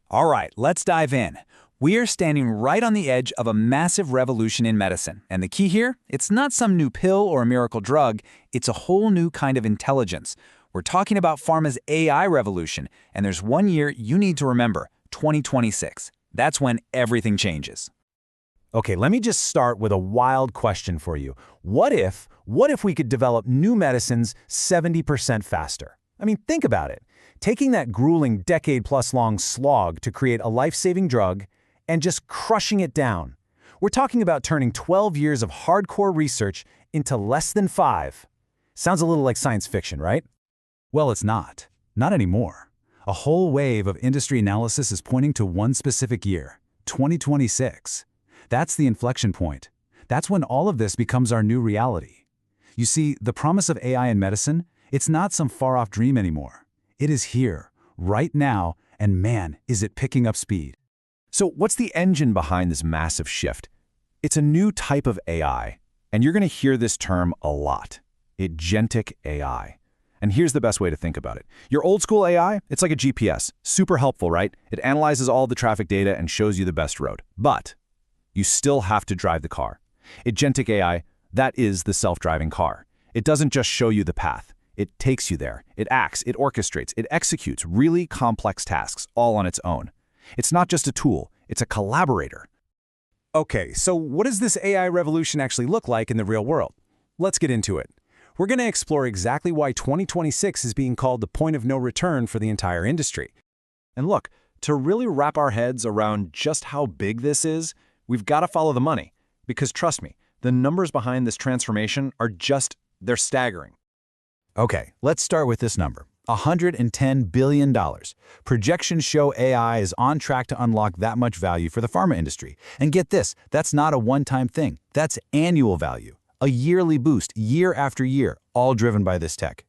All right, let's dive in. We are standing right on the edge of a massive revolution in medicine. And the key here? It's not some new pill or a miracle drug, it's a whole new kind of intelligence. We're talking about pharma's AI revolution, and there's 1 year you need to remember, 2026. That's when everything changes. Okay, let me just start with a wild question for you. What if we could develop new medicines 70% faster? I mean, think about it. Taking that grueling decade-plus-long slog to create a life-saving drug and just crushing it down. We're talking about turning 12 years of hardcore research into less than 5. Sounds a little like science fiction, right? Well, it's not. Not anymore. A whole wave of industry analysis is pointing to one specific year, 2026. That's the inflection point. That's when all of this becomes our new reality. You see, the promise of AI in medicine, it's not some far-off dream anymore. It is here, right now, and man, is it picking up speed. So what's the engine behind this massive shift? It's a new type of AI, and you're going to hear this term a lot, Agentic AI. And here's the best way to think about it. Your old school AI, it's like a GPS, super helpful, right? It analyzes all the traffic data and shows you the best road. But you still have to drive the car. Agentic AI, that is the self-driving car. It doesn't just show you the path. It takes you there. It acts, it orchestrates, it executes really complex tasks all on its own. It's not just a tool, it's a collaborator. Okay, so what does this AI revolution actually look like in the real world? Let's get into it. We're going to explore exactly why 2026 is being called the point of no return for the entire industry. And look, to really wrap our heads around just how big this is, we've got to follow the money. Because trust me, the numbers behind this transformation are they're staggering. Okay, let's start with this number, $110 billion. Projections show AI is on track to unlock that much value for the pharma industry. And get this, that's not a one-time thing. That's annual value. A yearly boost, year after year, all driven by this tech.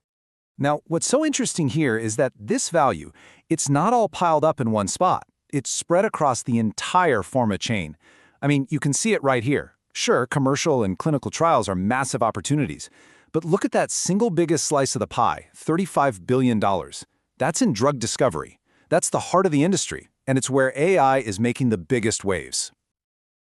Now, what's so interesting here is that this value, it's not all piled up in one spot. It's spread across the entire pharma chain. I mean, you can see it right here. Sure, commercial and clinical trials are massive opportunities. But look at that single biggest slice of the pie, $35 billion. That's in drug discovery. That's the heart of the industry, and it's where AI is making the biggest waves.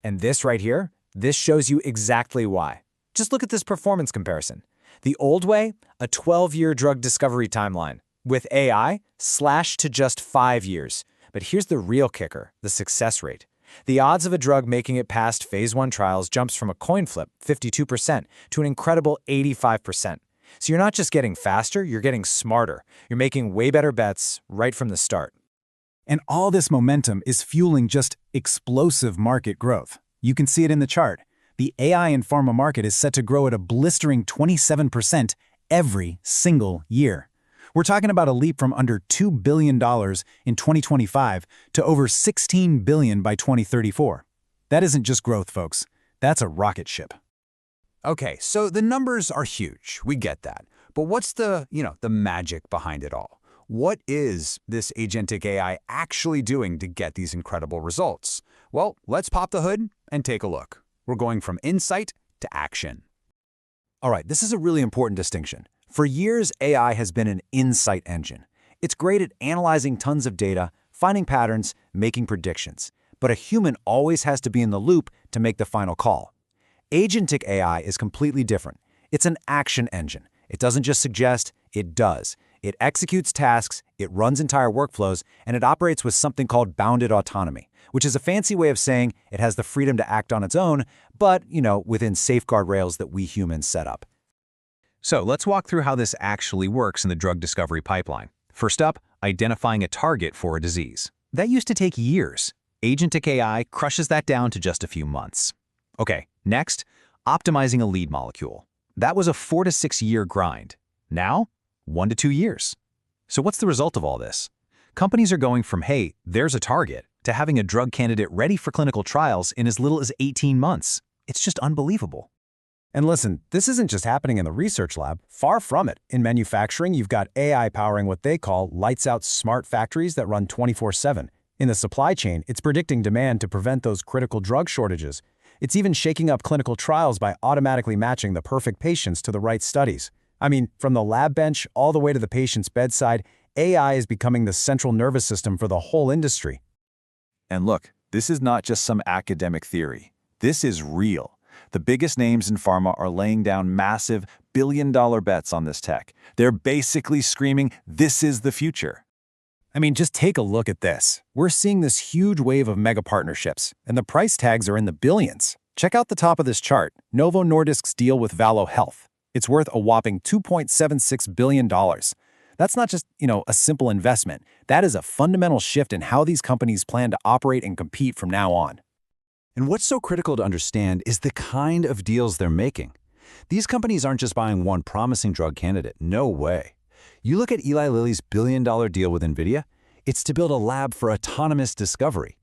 And this right here, this shows you exactly why. Just look at this performance comparison. The old way, a 12-year drug discovery timeline. With AI, slashed to just 5 years. But here's the real kicker, the success rate. The odds of a drug making it past phase 1 trials jumps from a coin flip, 52%, to an incredible 85%. So you're not just getting faster, you're getting smarter. You're making way better bets right from the start. And all this momentum is fueling just explosive market growth. You can see it in the chart. The AI and pharma market is set to grow at a blistering 27% every single year. We're talking about a leap from under $2 billion in 2025 to over $16 billion by 2034. That isn't just growth, folks. That's a rocket ship. Okay, so the numbers are huge. We get that. But what's the magic behind it all? What is this agentic AI actually doing to get these incredible results? Well, let's pop the hood and take a look. We're going from insight to action. All right, this is a really important distinction. For years, AI has been an insight engine. It's great at analyzing tons of data, finding patterns, making predictions. But a human always has to be in the loop to make the final call. Agentic AI is completely different. It's an action engine. It doesn't just suggest, it does. It executes tasks, it runs entire workflows, and it operates with something called bounded autonomy, which is a fancy way of saying it has the freedom to act on its own, but, within safeguard rails that we humans set up. So let's walk through how this actually works in the drug discovery pipeline. First up, identifying a target for a disease. That used to take years. Agentic AI crushes that down to just a few months. Okay, next, optimizing a lead molecule. That was a 4 to 6 year grind. Now, 1 to 2 years. So what's the result of all this? Companies are going from, hey, there's a target, to having a drug candidate ready for clinical trials in as little as 18 months. It's just unbelievable. And listen, this isn't just happening in the research lab. Far from it. In manufacturing, you've got AI powering what they call lights-out smart factories that run 24/7. In the supply chain, it's predicting demand to prevent those critical drug shortages. It's even shaking up clinical trials by automatically matching the perfect patients to the right studies. I mean, from the lab bench all the way to the patient's bedside, AI is becoming the central nervous system for the whole industry. And look, this is not just some academic theory. This is real. The biggest names in pharma are laying down massive billion-dollar bets on this tech. They're basically screaming, this is the future. I mean, just take a look at this. We're seeing this huge wave of mega partnerships, and the price tags are in the billions. Check out the top of this chart, Novo Nordisk's deal with Valo Health. It's worth a whopping $2.76 billion. That's not just, a simple investment. That is a fundamental shift in how these companies plan to operate and compete from now on. And what's so critical to understand is the kind of deals they're making. These companies aren't just buying one promising drug candidate. No way. You look at Eli Lilly's billion-dollar deal with NVIDIA, it's to build a lab for autonomous discovery.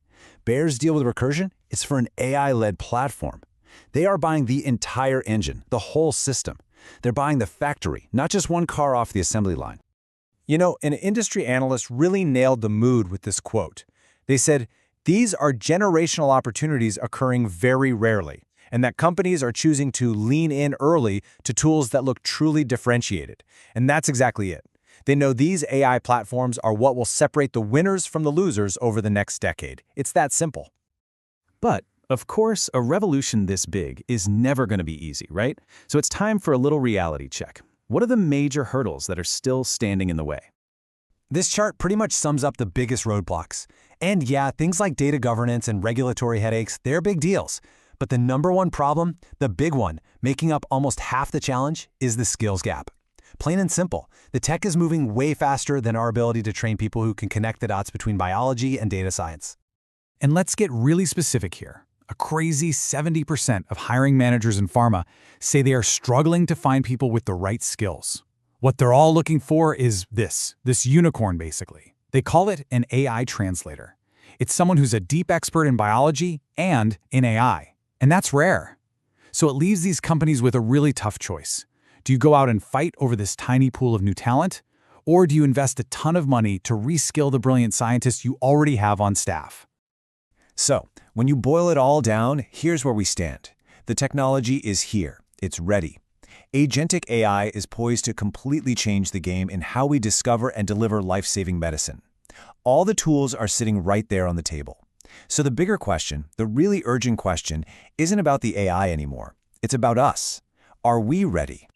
Bayer's deal with Recursion, it's for an AI-led platform. They are buying the entire engine, the whole system. They're buying the factory, not just one car off the assembly line. An industry analyst really nailed the mood with this quote. They said, "These are generational opportunities occurring very rarely, and that companies are choosing to lean in early to tools that look truly differentiated." And that's exactly it. They know these AI platforms are what will separate the winners from the losers over the next decade. It's that simple. But, of course, a revolution this big is never going to be easy, right? So it's time for a little reality check. What are the major hurdles that are still standing in the way? This chart pretty much sums up the biggest roadblocks. And yeah, things like data governance and regulatory headaches, they're big deals. But the number one problem, the big one, making up almost half the challenge, is the skills gap. Plain and simple, the tech is moving way faster than our ability to train people who can connect the dots between biology and data science. And let's get really specific here. A crazy 70% of hiring managers in pharma say they are struggling to find people with the right skills. What they're all looking for is this unicorn basically. They call it an AI translator. It's someone who's a deep expert in biology and in AI. And that's rare. So it leaves these companies with a really tough choice. Do you go out and fight over this tiny pool of new talent? Or do you invest a ton of money to reskill the brilliant scientists you already have on staff? So, when you boil it all down, here's where we stand. The technology is here. It's ready. Agentic AI is poised to completely change the game in how we discover and deliver life-saving medicine. All the tools are sitting right there on the table. So the bigger question, the really urgent question, isn't about the AI anymore. It's about us. Are we ready?